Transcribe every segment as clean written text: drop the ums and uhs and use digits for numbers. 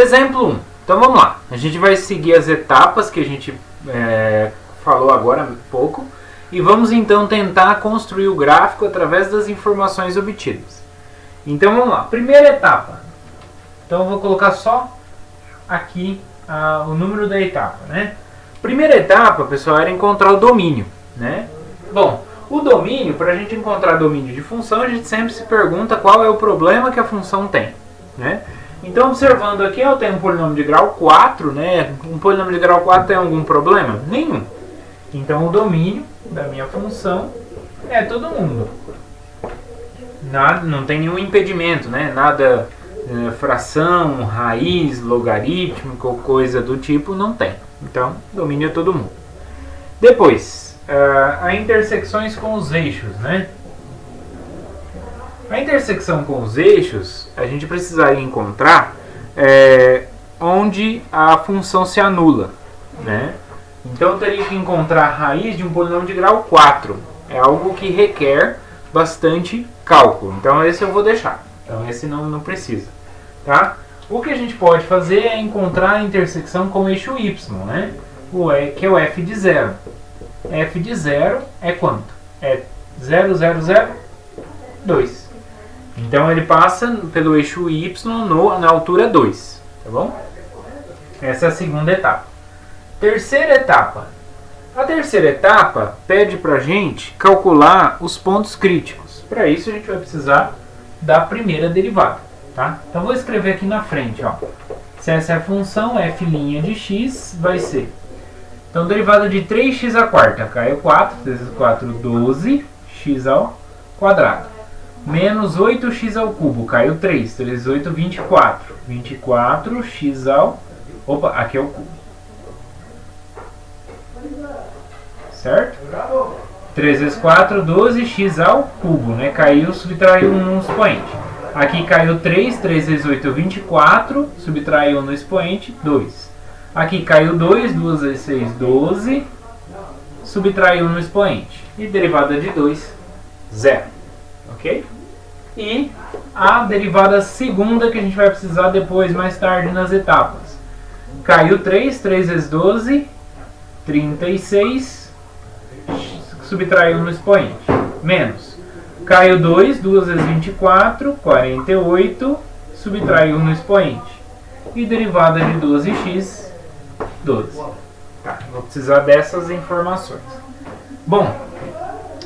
Exemplo 1. Então vamos lá. A gente vai seguir as etapas que a gente falou agora há pouco. E vamos então tentar construir o gráfico através das informações obtidas. Então vamos lá. Primeira etapa. Então eu vou colocar só aqui o número da etapa, né? Primeira etapa, pessoal, era encontrar o domínio, né? Bom, o domínio, para a gente encontrar domínio de função, a gente sempre se pergunta qual é o problema que a função tem, né? Então, observando aqui, eu tenho um polinômio de grau 4, né? Um polinômio de grau 4 tem algum problema? Nenhum. Então, o domínio da minha função é todo mundo. Nada, não tem nenhum impedimento, né? Nada, fração, raiz, logarítmico ou coisa do tipo, não tem. Então, domínio é todo mundo. Depois, as intersecções com os eixos, né? A intersecção com os eixos, a gente precisaria encontrar onde a função se anula, né? Então eu teria que encontrar a raiz de um polinômio de grau 4. É algo que requer bastante cálculo. Então esse eu vou deixar. Então esse não precisa. Tá? O que a gente pode fazer é encontrar a intersecção com o eixo y, né? Que é o f de 0. F de 0 é quanto? É 0, 0, 0, 2. Então ele passa pelo eixo y na altura 2. Tá bom? Essa é a segunda etapa. Terceira etapa. A terceira etapa pede para a gente calcular os pontos críticos. Para isso a gente vai precisar da primeira derivada. Tá? Então vou escrever aqui na frente. Ó. Se essa é a função, f' de x vai ser. Então derivada de 3x à quarta. Caiu 4, 3 vezes 4, 12, x ao quadrado. Menos 8x ao cubo. Caiu 3, 3 vezes 8, 24. 24, x ao... Opa, aqui é o cubo. Certo? 3 vezes 4, 12, x ao cubo, né? Caiu, subtraiu 1 no expoente. Aqui caiu 3, 3 vezes 8, 24, subtraiu 1 no expoente, 2. Aqui caiu 2, 2 vezes 6, 12, subtraiu 1 no expoente. E derivada de 2, 0. Ok? E a derivada segunda que a gente vai precisar depois, mais tarde, nas etapas. Caiu 3, 3 vezes 12, 36, subtraiu no expoente, menos. Caiu 2, 2 vezes 24, 48, subtraiu no expoente. E derivada de 12x, 12. Tá, vou precisar dessas informações. Bom,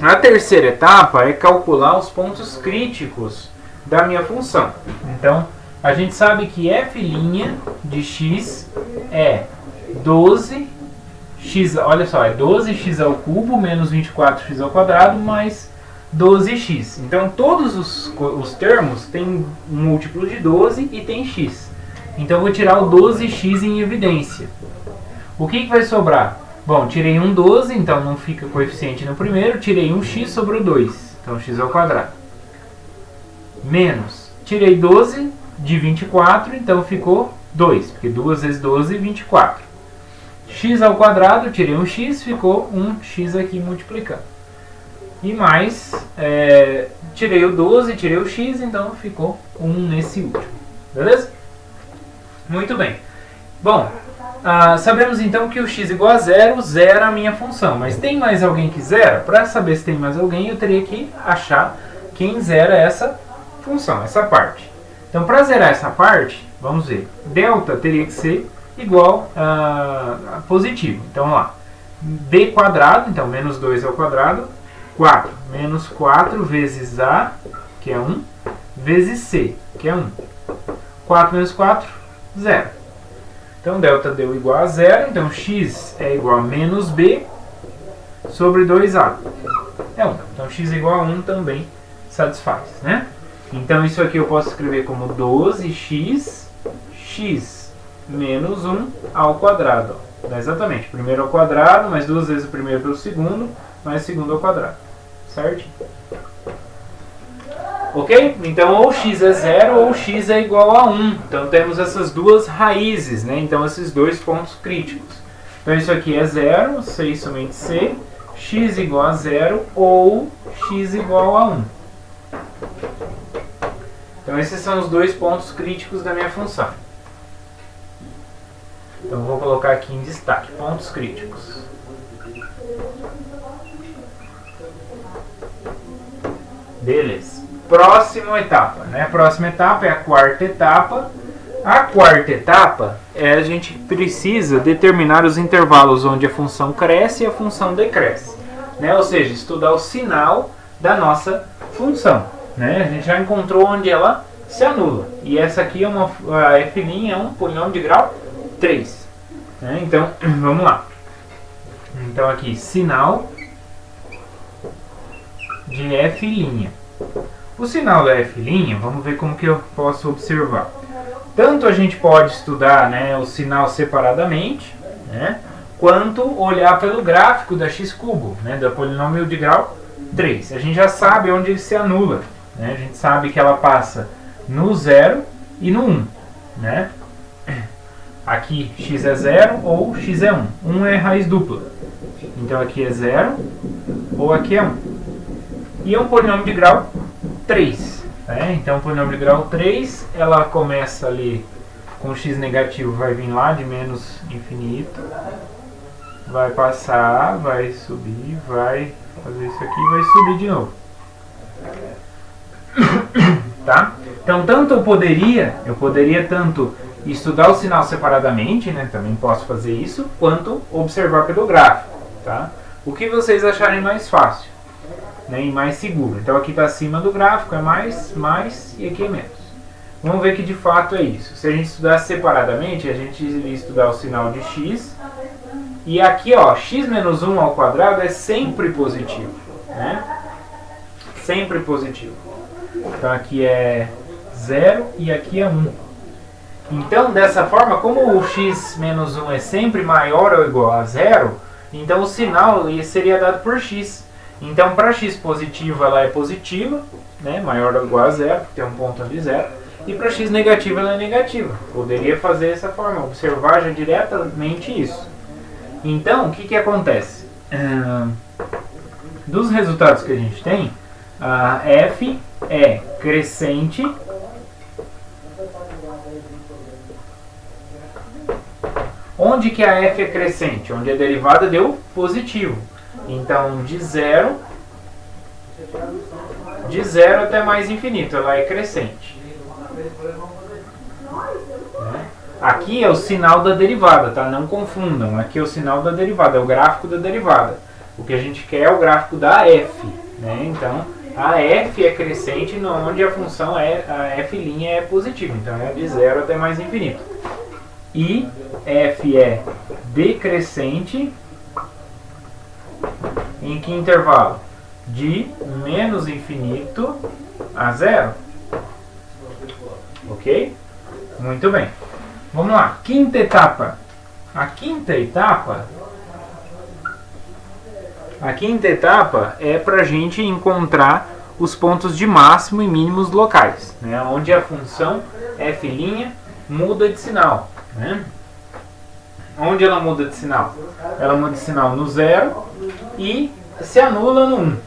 a terceira etapa é calcular os pontos críticos da minha função. Então, a gente sabe que f' de x é 12x, olha só, é 12x ao cubo menos 24x ao quadrado mais 12x. Então todos os termos têm um múltiplo de 12 e tem x. Então eu vou tirar o 12x em evidência. O que vai sobrar? Bom, tirei um 12, então não fica coeficiente no primeiro. Tirei um x, sobrou 2. Então x ao quadrado. Menos. Tirei 12 de 24, então ficou 2. Porque 2 vezes 12, 24. X ao quadrado, tirei um x, ficou um x aqui multiplicando. E mais, tirei o 12, tirei o x, então ficou 1 nesse último. Beleza? Muito bem. Bom, sabemos então que o x igual a 0 zera a minha função. Mas tem mais alguém que zera? Para saber se tem mais alguém, eu teria que achar quem zera essa função, essa parte. Então, para zerar essa parte, vamos ver. Delta teria que ser igual a positivo. Então, vamos lá. B quadrado, então menos 2 ao quadrado. 4. Menos 4 vezes A, que é 1, vezes C, que é 1. 4 menos 4, 0. Então, delta deu igual a 0. Então, x é igual a menos B sobre 2A. É 1. Então, x é igual a 1 também satisfaz, né? Então, isso aqui eu posso escrever como 12x, x menos 1 ao quadrado. Dá exatamente. Primeiro ao quadrado, mais 2 vezes o primeiro pelo segundo, mais o segundo ao quadrado. Certo? Ok? Então, ou x é 0 ou x é igual a 1. Então, temos essas duas raízes, né? Então, esses dois pontos críticos. Então, isso aqui é 0, C e somente C. X igual a 0 ou x igual a 1. Então, esses são os dois pontos críticos da minha função. Então vou colocar aqui em destaque, pontos críticos. Beleza. Próxima etapa, né? Próxima etapa é a quarta etapa. A quarta etapa é a gente precisa determinar os intervalos onde a função cresce e a função decresce, né? Ou seja, estudar o sinal da nossa função, né? A gente já encontrou onde ela se anula. E essa aqui é a f' é um polinômio de grau 3, né? Então, vamos lá. Então aqui, sinal de f'. O sinal da f', vamos ver como que eu posso observar. Tanto a gente pode estudar, né, o sinal separadamente, né, quanto olhar pelo gráfico da x-cubo, né, do polinômio de grau 3. A gente já sabe onde ele se anula, né, a gente sabe que ela passa no 0 e no 1. Né? Aqui x é 0 ou x é 1. 1 é raiz dupla. Então aqui é 0 ou aqui é 1. E é um polinômio de grau 3. Então, o polinômio de grau 3, ela começa ali com x negativo, vai vir lá de menos infinito, vai passar, vai subir, vai fazer isso aqui e vai subir de novo. Tá? Então, tanto eu poderia tanto estudar o sinal separadamente, né? Também posso fazer isso, quanto observar pelo gráfico. Tá? O que vocês acharem mais fácil, né, e mais seguro. Então aqui está acima do gráfico, é mais, e aqui é menos. Vamos ver que de fato é isso. Se a gente estudar separadamente, a gente iria estudar o sinal de x. E aqui, ó, x menos 1 ao quadrado é sempre positivo. Né? Sempre positivo. Então aqui é 0 e aqui é 1. Então, dessa forma, como o x menos 1 é sempre maior ou igual a 0, então o sinal seria dado por x. Então, para x positiva, ela é positiva, né, maior ou igual a 0, porque tem um ponto ali 0. E para x negativa, ela é negativa. Poderia fazer dessa forma, observar já diretamente isso. Então, o que acontece? Dos resultados que a gente tem, a f é crescente Onde que a f é crescente? Onde a derivada deu positivo. Então, de zero até mais infinito, ela é crescente. Aqui é o sinal da derivada, tá? Não confundam. Aqui é o sinal da derivada, é o gráfico da derivada. O que a gente quer é o gráfico da f, né? Então, a f é crescente onde a função a f' é positiva. Então, é de zero até mais infinito. E f é decrescente em que intervalo? De menos infinito a zero. Ok? Muito bem. Vamos lá. Quinta etapa. A quinta etapa é para a gente encontrar os pontos de máximo e mínimos locais, né? Onde a função f' muda de sinal. Né? Onde ela muda de sinal? Ela muda de sinal no 0 e se anula no 1.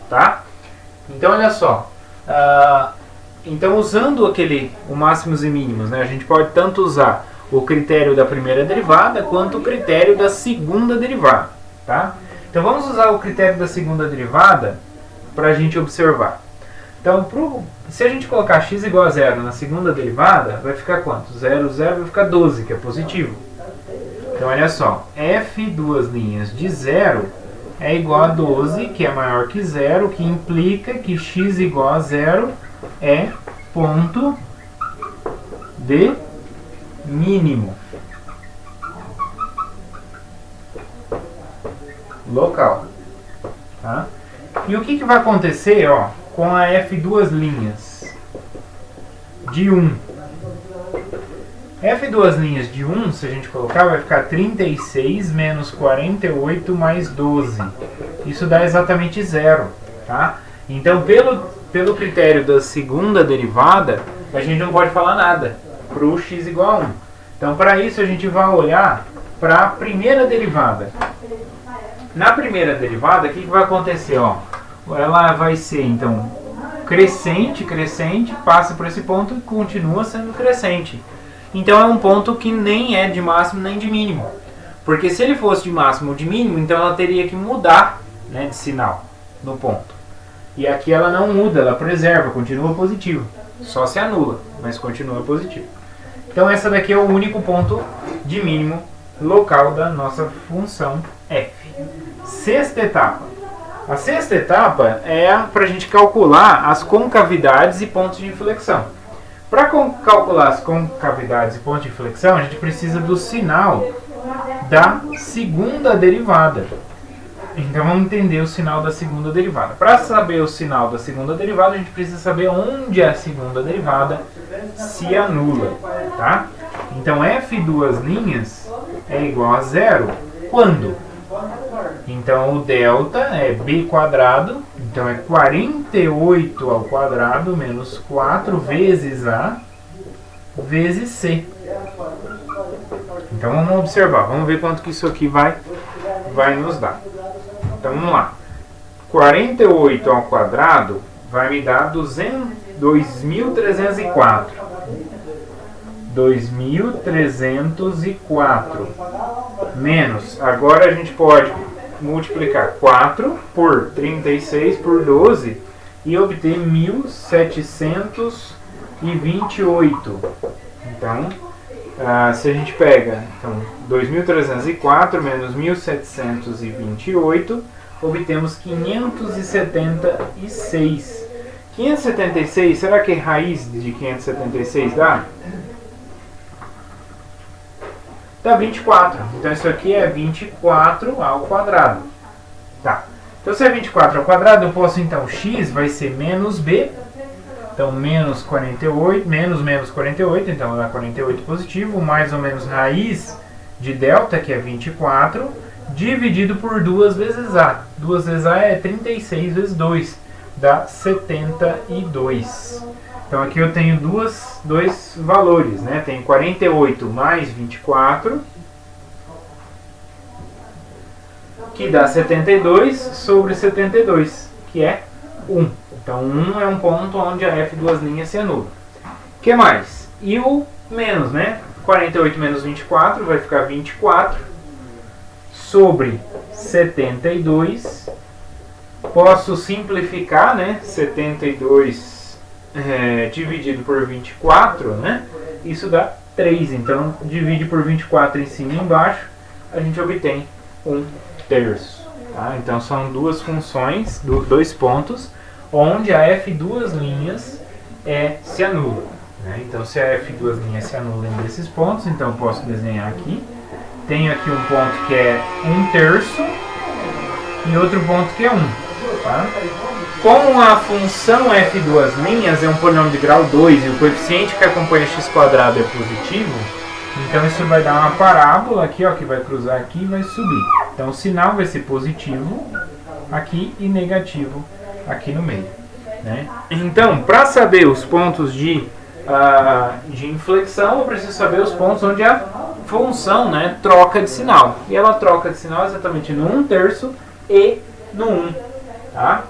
Tá? Então, olha só. Então, usando o máximos e mínimos, né, a gente pode tanto usar o critério da primeira derivada quanto o critério da segunda derivada. Tá? Então, vamos usar o critério da segunda derivada para a gente observar. Então, se a gente colocar x igual a 0 na segunda derivada, vai ficar quanto? 0, 0 vai ficar 12, que é positivo. Então, olha só. F duas linhas de 0 é igual a 12, que é maior que 0, que implica que x igual a 0 é ponto de mínimo local. Tá? E o que vai acontecer, ó, com a f duas linhas de 1? F duas linhas de 1, se a gente colocar, vai ficar 36 menos 48 mais 12. Isso dá exatamente 0. Tá? Então, pelo critério da segunda derivada, a gente não pode falar nada para o x igual a 1. Então, para isso, a gente vai olhar para a primeira derivada. Na primeira derivada, o que vai acontecer? Ó, ela vai ser, então, crescente, passa por esse ponto e continua sendo crescente. Então é um ponto que nem é de máximo nem de mínimo. Porque se ele fosse de máximo ou de mínimo, então ela teria que mudar, né, de sinal no ponto. E aqui ela não muda, ela preserva, continua positivo. Só se anula, mas continua positivo. Então essa daqui é o único ponto de mínimo local da nossa função f. Sexta etapa. A sexta etapa é para a gente calcular as concavidades e pontos de inflexão. Para calcular as concavidades e pontos de inflexão, a gente precisa do sinal da segunda derivada. Então vamos entender o sinal da segunda derivada. Para saber o sinal da segunda derivada, a gente precisa saber onde a segunda derivada se anula, tá? Então f duas linhas é igual a zero quando? Então o delta é b quadrado, então é 48 ao quadrado menos 4 vezes a vezes c. Então vamos observar, vamos ver quanto que isso aqui vai nos dar. Então vamos lá. 48 ao quadrado vai me dar 2.304. 2.304 menos, agora a gente pode multiplicar 4 por 36 por 12 e obter 1.728. Então, se a gente pega 2.304 menos 1.728, obtemos 576. 576, será que raiz de 576 dá? Dá 24. Então isso aqui é 24 ao quadrado. Tá. Então se é 24 ao quadrado, eu posso então, x vai ser menos b. Então menos 48, menos 48, então dá 48 positivo, mais ou menos raiz de delta, que é 24, dividido por 2 vezes a. 2 vezes a é 36 vezes 2, dá 72. Então aqui eu tenho dois valores, né? Tenho 48 mais 24, que dá 72 sobre 72, que é 1. Então 1 é um ponto onde a f duas linhas se anula. O que mais? E o menos, né? 48 menos 24 vai ficar 24 sobre 72. Posso simplificar, né? 72 dividido por 24, né? Isso dá 3. Então, divide por 24 em cima e embaixo, a gente obtém 1/3. Tá? Então, são duas funções, dois pontos, onde a f duas linhas se anula. Né? Então, se a f duas linhas se anula em desses pontos, então eu posso desenhar aqui. Tenho aqui um ponto que é 1/3 e outro ponto que é 1. Tá? Como a função f duas linhas é um polinômio de grau 2 e o coeficiente que acompanha x² é positivo, então isso vai dar uma parábola aqui, ó, que vai cruzar aqui e vai subir. Então o sinal vai ser positivo aqui e negativo aqui no meio. Né? Então, para saber os pontos de inflexão, eu preciso saber os pontos onde a função, né, troca de sinal. E ela troca de sinal exatamente no 1/3 e no 1. Tá?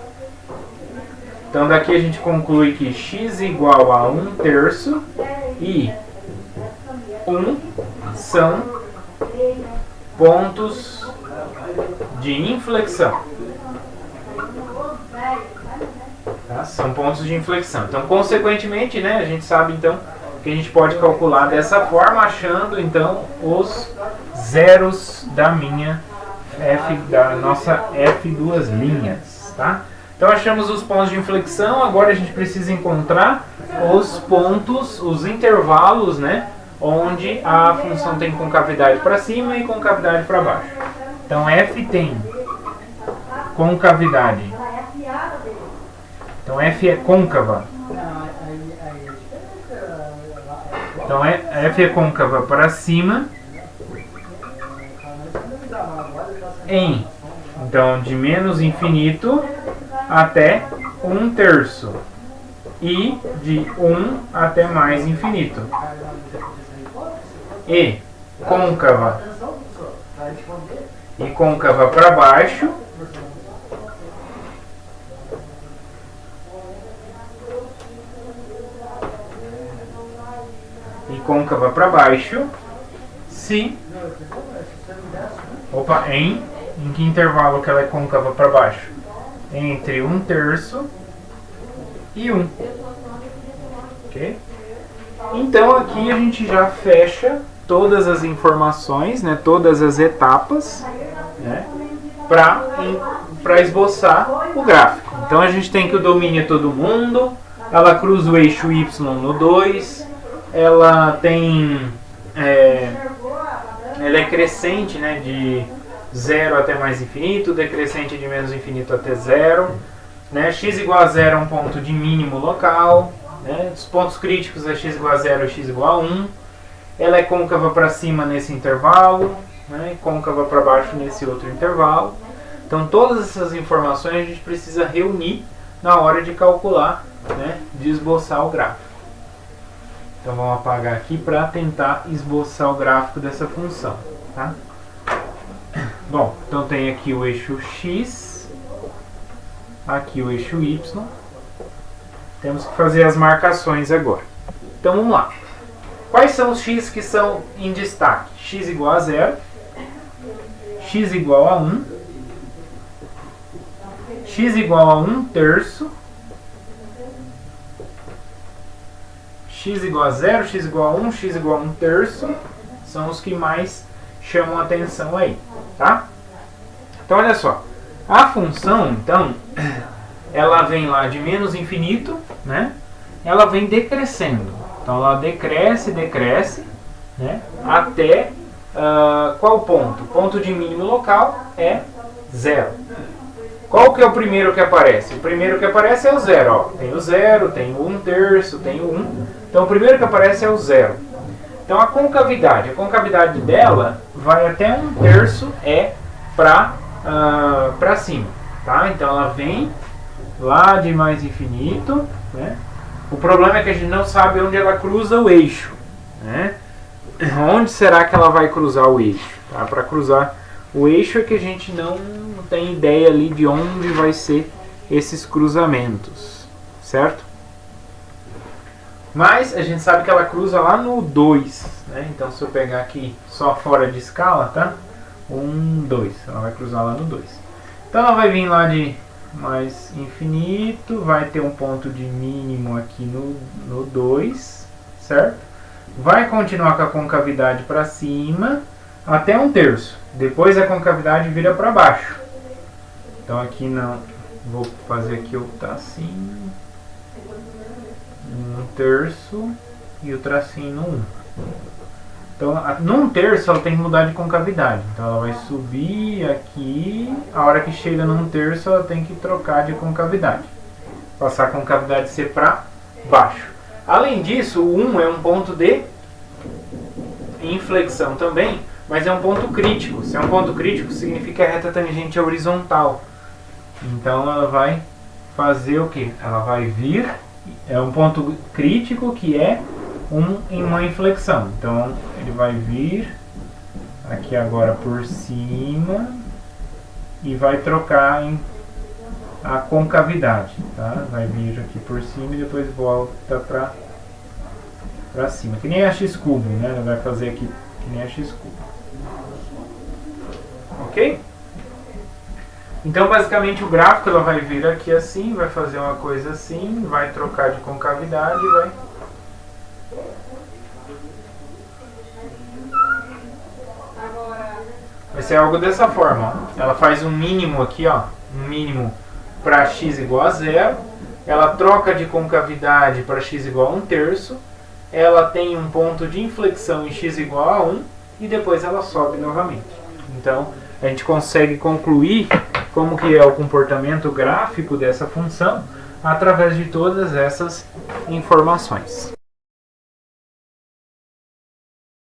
Então daqui a gente conclui que x igual a 1/3 e 1 são pontos de inflexão. Tá? São pontos de inflexão. Então, consequentemente, né, a gente sabe então que a gente pode calcular dessa forma, achando então os zeros da nossa f duas linhas. Tá? Então achamos os pontos de inflexão, agora a gente precisa encontrar os pontos, os intervalos, né, onde a função tem concavidade para cima e concavidade para baixo. Então f tem concavidade. Então f é côncava. Então f é côncava para cima então de menos infinito até 1/3 e de 1 até mais infinito. E côncava para baixo e côncava para baixo se... Opa, em que intervalo que ela é côncava para baixo? Entre 1/3 e 1. Ok? Então aqui a gente já fecha todas as informações, né, todas as etapas, né, para esboçar o gráfico. Então a gente tem que o domínio é todo mundo, ela cruza o eixo Y no 2, ela tem... ela é crescente, né, de 0 até mais infinito, decrescente de menos infinito até 0. Né, x igual a 0 é um ponto de mínimo local. Né, os pontos críticos é x igual a 0 e x igual a 1. Ela é côncava para cima nesse intervalo, né, e côncava para baixo nesse outro intervalo. Então todas essas informações a gente precisa reunir na hora de calcular, né, de esboçar o gráfico. Então vamos apagar aqui para tentar esboçar o gráfico dessa função. Tá? Bom, então tem aqui o eixo x, aqui o eixo y. Temos que fazer as marcações agora. Então vamos lá. Quais são os x que são em destaque? X igual a 0, x igual a 1, x igual a 1/3, x igual a 0, x igual a 1, x igual a 1/3, são os que mais chamam a atenção aí, tá? Então olha só, a função, então, ela vem lá de menos infinito, né? Ela vem decrescendo, então ela decresce, né? Até qual ponto? O ponto de mínimo local é 0. Qual que é o primeiro que aparece? O primeiro que aparece é o 0, ó. Tem o 0, tem o 1/3, tem o 1. Então o primeiro que aparece é o 0. Então a concavidade dela vai até 1/3 para cima, tá? Então ela vem lá de mais infinito, né? O problema é que a gente não sabe onde ela cruza o eixo, né? Onde será que ela vai cruzar o eixo? Tá? Para cruzar o eixo é que a gente não tem ideia ali de onde vai ser esses cruzamentos, certo? Mas a gente sabe que ela cruza lá no 2, né? Então se eu pegar aqui só fora de escala, tá? 1, 2, ela vai cruzar lá no 2. Então ela vai vir lá de mais infinito, vai ter um ponto de mínimo aqui no 2, certo? Vai continuar com a concavidade para cima até 1/3. Depois a concavidade vira para baixo. Então aqui não, vou fazer aqui o tracinho, 1/3 e o tracinho no 1. Então no 1/3 ela tem que mudar de concavidade. Então ela vai subir aqui, a hora que chega no 1/3 ela tem que trocar de concavidade. Passar a concavidade ser para baixo. Além disso, o 1 é um ponto de inflexão também, mas é um ponto crítico. Se é um ponto crítico, significa a reta tangente é horizontal. Então ela vai fazer o que? Ela vai vir, é um ponto crítico que é em uma inflexão. Então ele vai vir aqui agora por cima e vai trocar a concavidade, tá? Vai vir aqui por cima e depois volta para cima, que nem a x cubo, né? Ela vai fazer aqui que nem a x cubo. Ok? Então basicamente o gráfico ela vai vir aqui assim, vai fazer uma coisa assim, vai trocar de concavidade e vai ser algo dessa forma, ó. Ela faz um mínimo aqui, ó, um mínimo para x igual a 0, ela troca de concavidade para x igual a 1/3, ela tem um ponto de inflexão em x igual a 1 e depois ela sobe novamente. Então a gente consegue concluir como que é o comportamento gráfico dessa função através de todas essas informações.